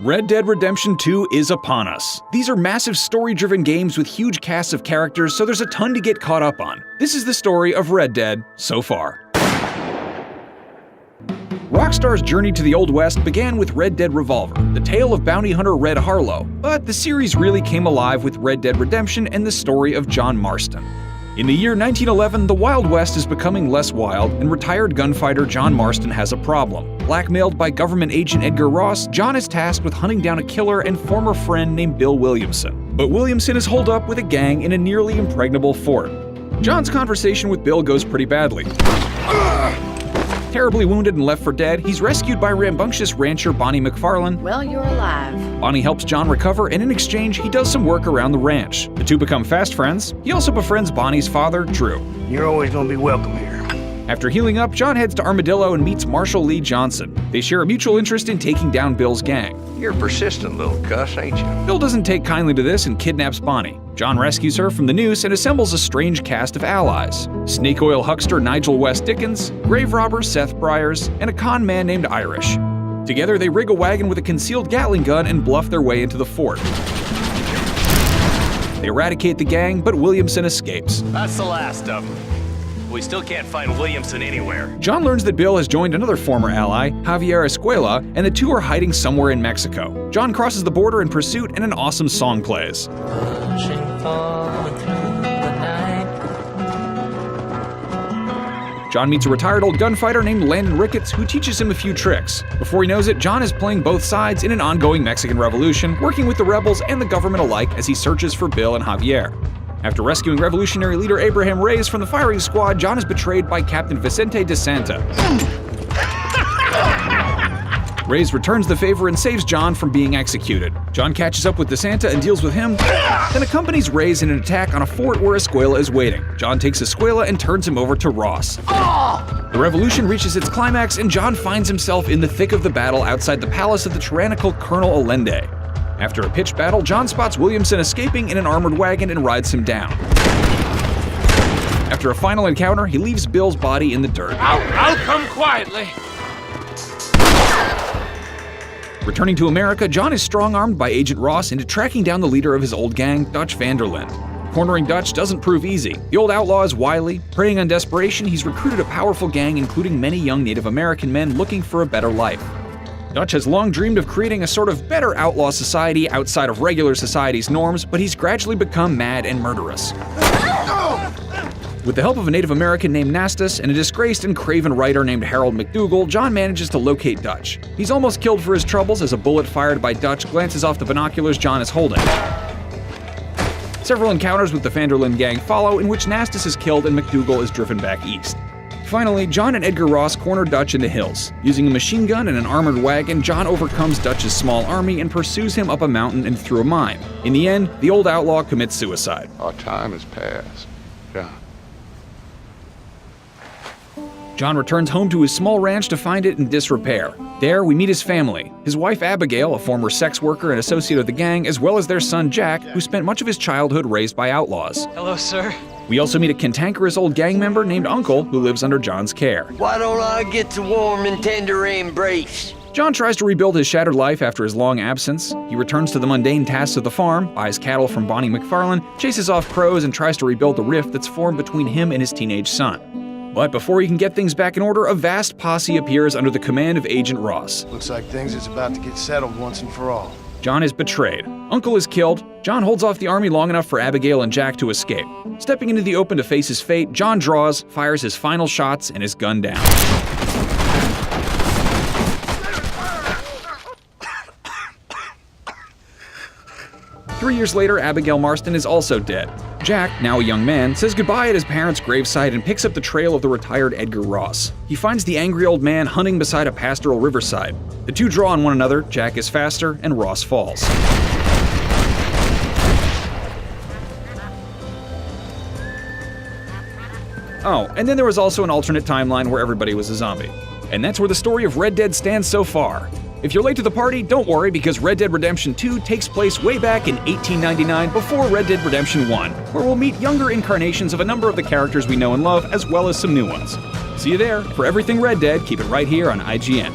Red Dead Redemption 2 is upon us. These are massive story-driven games with huge casts of characters, so there's a ton to get caught up on. This is the story of Red Dead so far. Rockstar's journey to the Old West began with Red Dead Revolver, the tale of bounty hunter Red Harlow, but the series really came alive with Red Dead Redemption and the story of John Marston. In the year 1911, the Wild West is becoming less wild, and retired gunfighter John Marston has a problem. Blackmailed by government agent Edgar Ross, John is tasked with hunting down a killer and former friend named Bill Williamson. But Williamson is holed up with a gang in a nearly impregnable fort. John's conversation with Bill goes pretty badly. Terribly wounded and left for dead, he's rescued by rambunctious rancher Bonnie McFarlane. Well, you're alive. Bonnie helps John recover, and in exchange, he does some work around the ranch. The two become fast friends. He also befriends Bonnie's father, Drew. You're always gonna be welcome here. After healing up, John heads to Armadillo and meets Marshall Lee Johnson. They share a mutual interest in taking down Bill's gang. You're a persistent little cuss, ain't you? Bill doesn't take kindly to this and kidnaps Bonnie. John rescues her from the noose and assembles a strange cast of allies: snake oil huckster Nigel West Dickens, grave robber Seth Briers, and a con man named Irish. Together, they rig a wagon with a concealed Gatling gun and bluff their way into the fort. They eradicate the gang, but Williamson escapes. That's the last of them. We still can't find Williamson anywhere. John learns that Bill has joined another former ally, Javier Escuela, and the two are hiding somewhere in Mexico. John crosses the border in pursuit, and an awesome song plays. John meets a retired old gunfighter named Landon Ricketts who teaches him a few tricks. Before he knows it, John is playing both sides in an ongoing Mexican revolution, working with the rebels and the government alike as he searches for Bill and Javier. After rescuing revolutionary leader Abraham Reyes from the firing squad, John is betrayed by Captain Vicente de Santa. Reyes returns the favor and saves John from being executed. John catches up with De Santa and deals with him, then accompanies Reyes in an attack on a fort where Escuela is waiting. John takes Escuela and turns him over to Ross. The revolution reaches its climax, and John finds himself in the thick of the battle outside the palace of the tyrannical Colonel Allende. After a pitched battle, John spots Williamson escaping in an armored wagon and rides him down. After a final encounter, he leaves Bill's body in the dirt. I'll come quietly. Returning to America, John is strong-armed by Agent Ross into tracking down the leader of his old gang, Dutch Vanderlinde. Cornering Dutch doesn't prove easy. The old outlaw is wily. Preying on desperation, he's recruited a powerful gang including many young Native American men looking for a better life. Dutch has long dreamed of creating a sort of better outlaw society outside of regular society's norms, but he's gradually become mad and murderous. With the help of a Native American named Nastus and a disgraced and craven writer named Harold McDougal, John manages to locate Dutch. He's almost killed for his troubles as a bullet fired by Dutch glances off the binoculars John is holding. Several encounters with the Vanderlinde gang follow, in which Nastus is killed and McDougal is driven back east. Finally, John and Edgar Ross corner Dutch in the hills. Using a machine gun and an armored wagon, John overcomes Dutch's small army and pursues him up a mountain and through a mine. In the end, the old outlaw commits suicide. Our time has passed, John. John returns home to his small ranch to find it in disrepair. There, we meet his family. His wife Abigail, a former sex worker and associate of the gang, as well as their son Jack, who spent much of his childhood raised by outlaws. Hello, sir. We also meet a cantankerous old gang member named Uncle who lives under John's care. Why don't I get the warm and tender embrace? John tries to rebuild his shattered life after his long absence. He returns to the mundane tasks of the farm, buys cattle from Bonnie McFarlane, chases off crows, and tries to rebuild the rift that's formed between him and his teenage son. But before he can get things back in order, a vast posse appears under the command of Agent Ross. Looks like things is about to get settled once and for all. John is betrayed. Uncle is killed. John holds off the army long enough for Abigail and Jack to escape. Stepping into the open to face his fate, John draws, fires his final shots, and is gunned down. Three years later, Abigail Marston is also dead. Jack, now a young man, says goodbye at his parents' gravesite and picks up the trail of the retired Edgar Ross. He finds the angry old man hunting beside a pastoral riverside. The two draw on one another, Jack is faster, and Ross falls. Oh, and then there was also an alternate timeline where everybody was a zombie. And that's where the story of Red Dead stands so far. If you're late to the party, don't worry, because Red Dead Redemption 2 takes place way back in 1899 before Red Dead Redemption 1, where we'll meet younger incarnations of a number of the characters we know and love, as well as some new ones. See you there. For everything Red Dead, keep it right here on IGN.